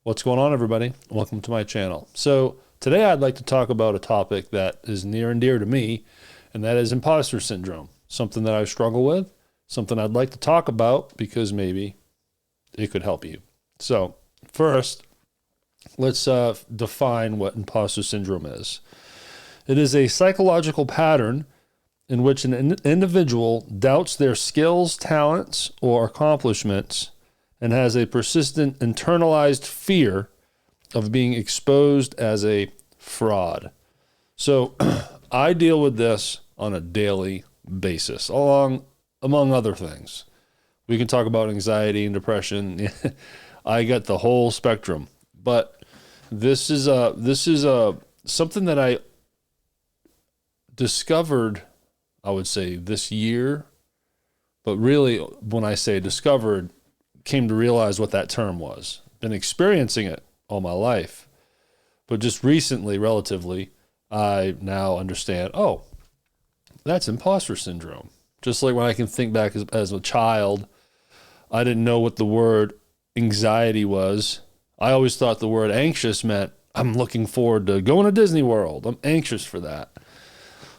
What's going on, everybody? Welcome to my channel. So today I'd like to talk about a topic that is near and dear to me, and that is imposter syndrome. Something that I struggle with, something I'd like to talk about because maybe it could help you. So first, let's define what imposter syndrome is. It is a psychological pattern in which an individual doubts their skills, talents, or accomplishments and has a persistent internalized fear of being exposed as a fraud. So I deal with this on a daily basis, among other things. We can talk about anxiety and depression. I get the whole spectrum, but this is something that I discovered, I would say, this year. But really, when I say discovered, came to realize what that term was. Been experiencing it all my life, but just recently, relatively, I now understand, oh, that's imposter syndrome. Just like when I can think back as a child, I didn't know what the word anxiety was. I always thought the word anxious meant I'm looking forward to going to Disney World. I'm anxious for that.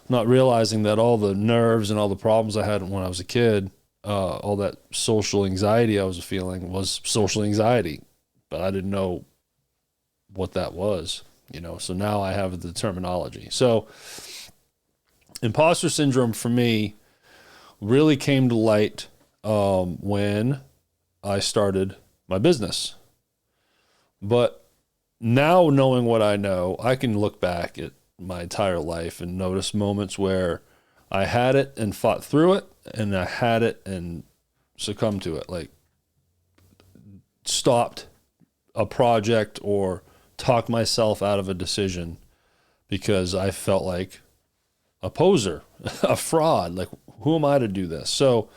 Not realizing that all the nerves and all the problems I had when I was a kid, all that social anxiety I was feeling was social anxiety, but I didn't know what that was, so now I have the terminology. So imposter syndrome for me really came to light when I started my business. But now, knowing what I know, I can look back at my entire life and notice moments where I had it and fought through it, and I had it and succumbed to it, like stopped a project or talked myself out of a decision because I felt like a poser, a fraud. Like, who am I to do this? So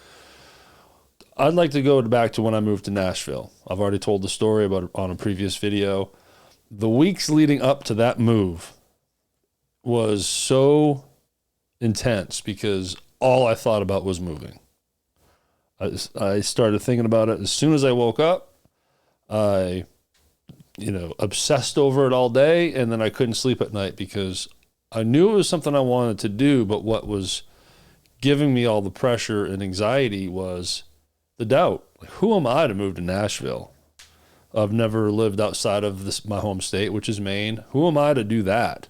I'd like to go back to when I moved to Nashville. I've already told the story about it on a previous video. The weeks leading up to that move was so intense because all I thought about was moving. I started thinking about it as soon as I woke up. I, obsessed over it all day, and then I couldn't sleep at night because I knew it was something I wanted to do, but what was giving me all the pressure and anxiety was the doubt. Like, who am I to move to Nashville? I've never lived outside of my home state, which is Maine. Who am I to do that?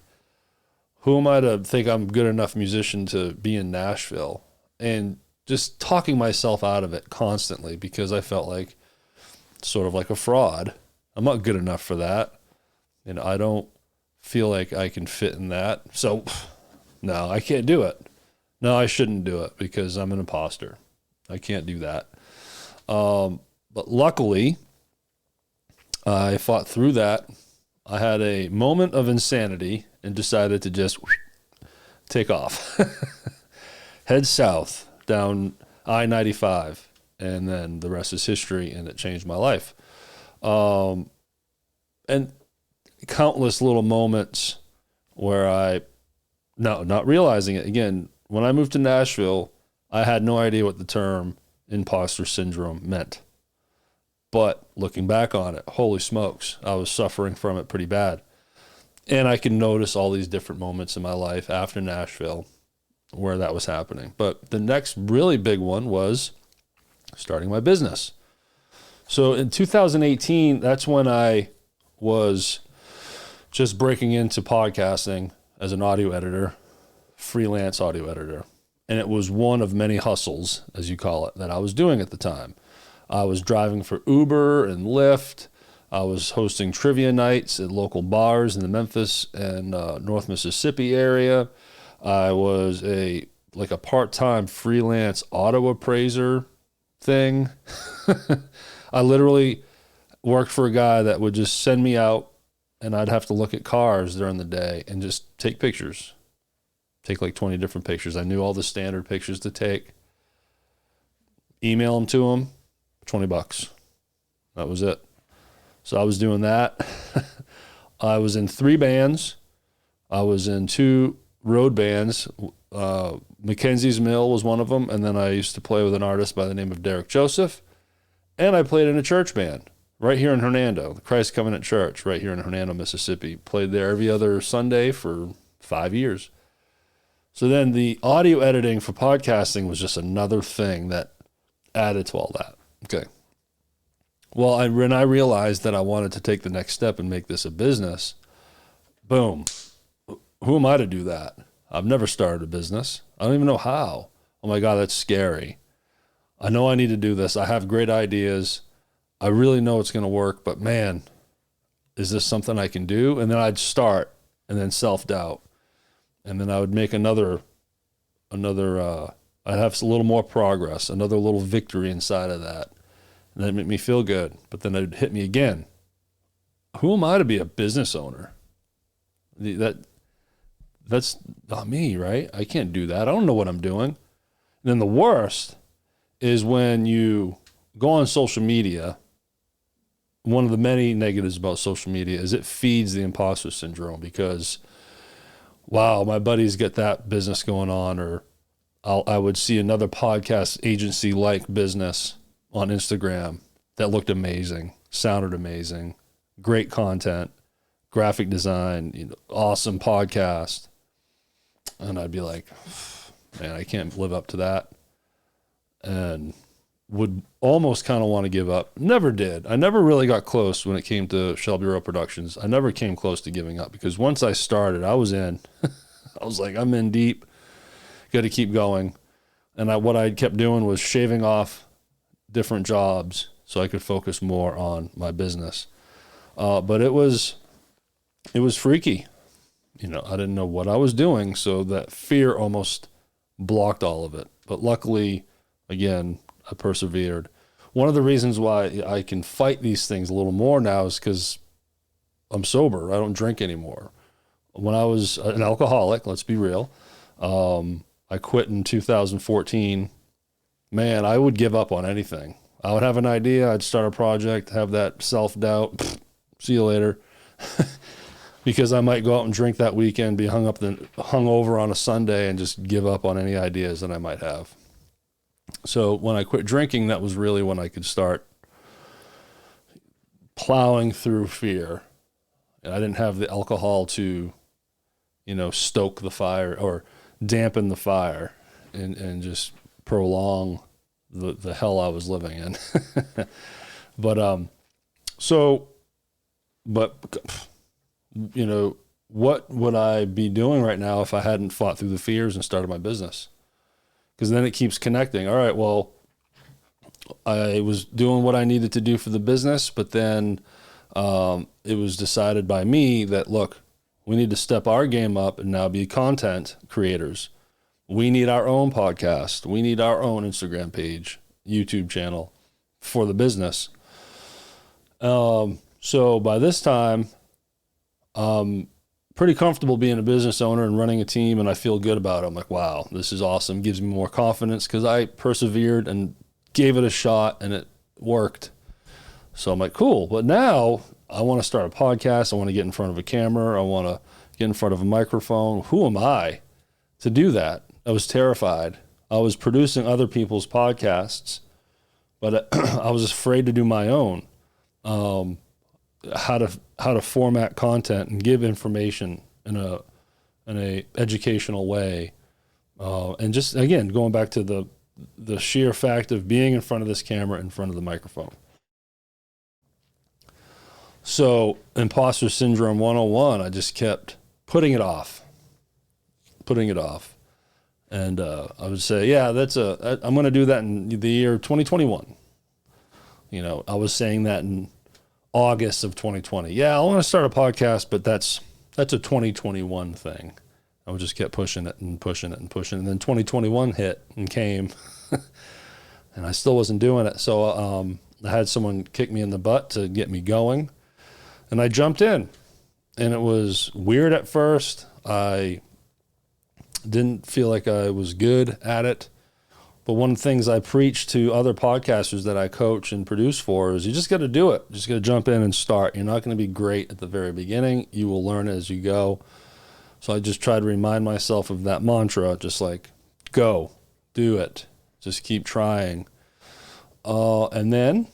Who am I to think I'm good enough musician to be in Nashville? And just talking myself out of it constantly because I felt like sort of like a fraud. I'm not good enough for that. And I don't feel like I can fit in that. So no, I can't do it. No, I shouldn't do it because I'm an imposter. I can't do that. But luckily, I fought through that. I had a moment of insanity and decided to just take off, head south down I-95, and then the rest is history, and it changed my life. And countless little moments where not realizing it. Again, when I moved to Nashville, I had no idea what the term imposter syndrome meant. But looking back on it, holy smokes, I was suffering from it pretty bad. And I can notice all these different moments in my life after Nashville where that was happening. But the next really big one was starting my business. So in 2018, that's when I was just breaking into podcasting as an audio editor, freelance audio editor. And it was one of many hustles, as you call it, that I was doing at the time. I was driving for Uber and Lyft. I was hosting trivia nights at local bars in the Memphis and North Mississippi area. I was a part-time freelance auto appraiser thing. I literally worked for a guy that would just send me out, and I'd have to look at cars during the day and just take pictures. Take like 20 different pictures. I knew all the standard pictures to take. Email them to him. $20. That was it. So I was doing that. I was in 3 bands. I was in 2 road bands. Mackenzie's Mill was one of them. And then I used to play with an artist by the name of Derek Joseph. And I played in a church band. right here in Hernando, the Christ Covenant Church, right here in Hernando, Mississippi. Played there every other Sunday for 5 years. So then the audio editing for podcasting was just another thing that added to all that. Okay. Well, when I realized that I wanted to take the next step and make this a business, boom, who am I to do that? I've never started a business. I don't even know how. Oh my God, that's scary. I know I need to do this. I have great ideas. I really know it's going to work, but man, is this something I can do? And then I'd start, and then self-doubt. And then I would make I'd have a little more progress, another little victory inside of that. And that'd make me feel good. But then it'd hit me again. Who am I to be a business owner? That's not me, right? I can't do that. I don't know what I'm doing. And then the worst is when you go on social media. One of the many negatives about social media is it feeds the imposter syndrome because, wow, my buddies get that business going on, or I would see another podcast agency like business on Instagram that looked amazing, sounded amazing, great content, graphic design, awesome podcast. And I'd be like, man, I can't live up to that. And would almost kind of want to give up. Never did. I never really got close when it came to Shelby Rowe Productions. I never came close to giving up because once I started, I was in. I was like, I'm in deep. Got to keep going. And what I kept doing was shaving off different jobs so I could focus more on my business. But it was freaky. I didn't know what I was doing, so that fear almost blocked all of it. But luckily, again, I persevered. One of the reasons why I can fight these things a little more now is because I'm sober. I don't drink anymore. When I was an alcoholic, let's be real, I quit in 2014. Man, I would give up on anything. I would have an idea. I'd start a project, have that self-doubt. See you later. Because I might go out and drink that weekend, be hung over on a Sunday, and just give up on any ideas that I might have. So when I quit drinking, that was really when I could start plowing through fear. And I didn't have the alcohol to, stoke the fire or dampen the fire and just prolong the hell I was living in. But what would I be doing right now if I hadn't fought through the fears and started my business? Because then it keeps connecting. All right, well, I was doing what I needed to do for the business, but then it was decided by me that, look, we need to step our game up and now be content creators. We need our own podcast. We need our own Instagram page, YouTube channel for the business. So by this time, pretty comfortable being a business owner and running a team, and I feel good about it. I'm like, wow, this is awesome. Gives me more confidence because I persevered and gave it a shot and it worked. So I'm like, cool. But now I want to start a podcast. I want to get in front of a camera. I want to get in front of a microphone. Who am I to do that? I was terrified. I was producing other people's podcasts, but I was afraid to do my own. How to format content and give information in a educational way, and just again going back to the sheer fact of being in front of this camera, in front of the microphone. So Imposter Syndrome 101, I just kept putting it off, and I would say, yeah, I'm going to do that in the year 2021. I was saying that in August of 2020. Yeah, I want to start a podcast, but that's a 2021 thing. I would just kept pushing it. And then 2021 hit and came and I still wasn't doing it. So I had someone kick me in the butt to get me going, and I jumped in, and it was weird at first. I didn't feel like I was good at it. But one of the things I preach to other podcasters that I coach and produce for is you just got to do it. You just got to jump in and start. You're not going to be great at the very beginning. You will learn as you go. So I just try to remind myself of that mantra, just like, go, do it. Just keep trying. And then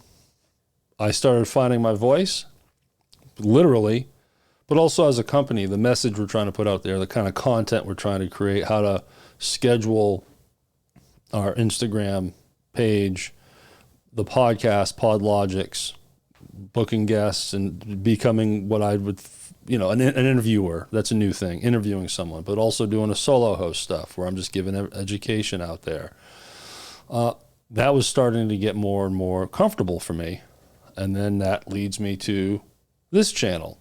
I started finding my voice, literally, but also as a company, the message we're trying to put out there, the kind of content we're trying to create, how to schedule our Instagram page, the podcast, PodLogics, booking guests, and becoming what I would, an interviewer. That's a new thing, interviewing someone, but also doing a solo host stuff where I'm just giving education out there. That was starting to get more and more comfortable for me. And then that leads me to this channel,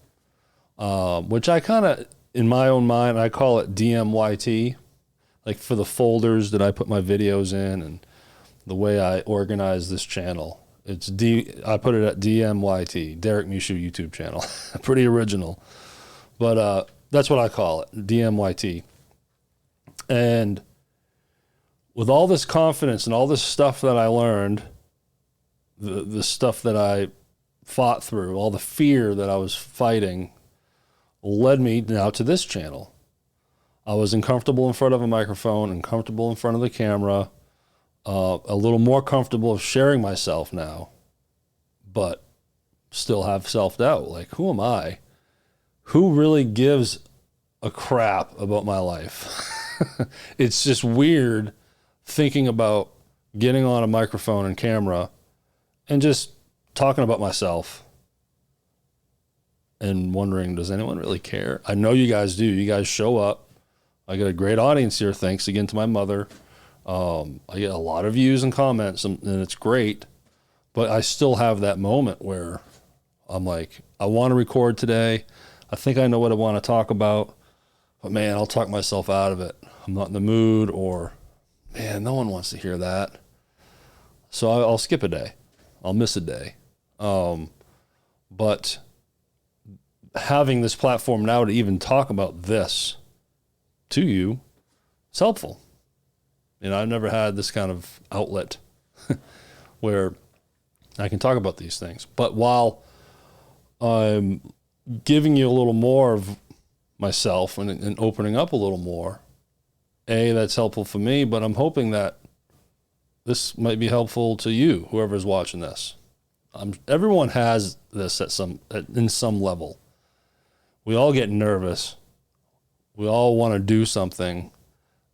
which I kind of, in my own mind, I call it DMYT, like for the folders that I put my videos in and the way I organize this channel. I put it at DMYT, Derek Mishu YouTube channel. Pretty original. But that's what I call it, DMYT. And with all this confidence and all this stuff that I learned, the stuff that I fought through, all the fear that I was fighting, led me now to this channel. I was uncomfortable in front of a microphone, uncomfortable in front of the camera, a little more comfortable sharing myself now, but still have self-doubt. Like, who am I? Who really gives a crap about my life? It's just weird thinking about getting on a microphone and camera and just talking about myself and wondering, does anyone really care? I know you guys do. You guys show up. I got a great audience here, thanks again to my mother. I get a lot of views and comments, and it's great. But I still have that moment where I'm like, I want to record today. I think I know what I want to talk about. But, man, I'll talk myself out of it. I'm not in the mood, or, man, no one wants to hear that. So I'll skip a day. I'll miss a day. But having this platform now to even talk about this to you, it's helpful. I've never had this kind of outlet where I can talk about these things. But while I'm giving you a little more of myself and opening up a little more, that's helpful for me, but I'm hoping that this might be helpful to you, whoever's watching this. Everyone has this in some level. We all get nervous. We all want to do something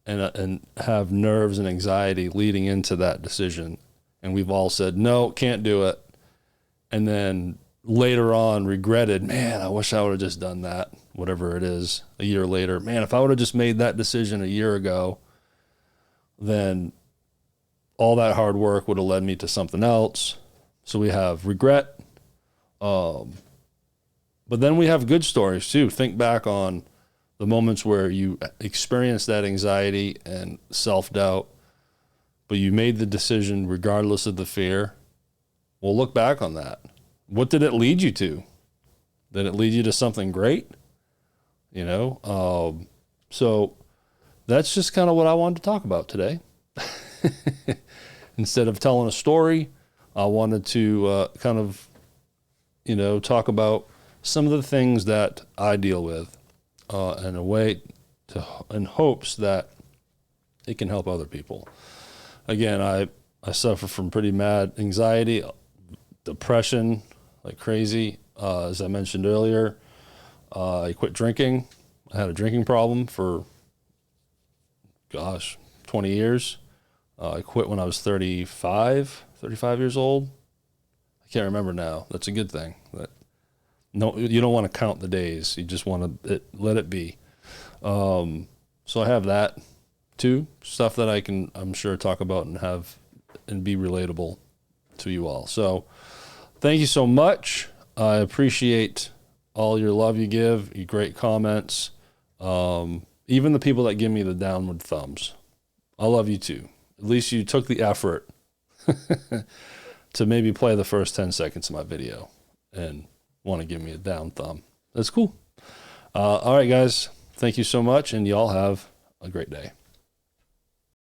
and have nerves and anxiety leading into that decision. And we've all said, no, can't do it. And then later on regretted, man, I wish I would have just done that, whatever it is, a year later. Man, if I would have just made that decision a year ago, then all that hard work would have led me to something else. So we have regret. But then we have good stories too. Think back on the moments where you experienced that anxiety and self-doubt, but you made the decision regardless of the fear. Well, look back on that. What did it lead you to? Did it lead you to something great? So that's just kind of what I wanted to talk about today. Instead of telling a story, I wanted to talk about some of the things that I deal with in a way in hopes that it can help other people. Again, I suffer from pretty mad anxiety, depression, like crazy. As I mentioned earlier, I quit drinking. I had a drinking problem for, 20 years. I quit when I was 35 years old. I can't remember now. That's a good thing. No, you don't want to count the days. You just want to let it be. So I have that too, stuff that I'm sure talk about and be relatable to you all. So thank you so much. I appreciate all your love you give, your great comments, even the people that give me the downward thumbs. I love you too. At least you took the effort to maybe play the first 10 seconds of my video and want to give me a down thumb. That's cool. All right, guys. Thank you so much, and y'all have a great day.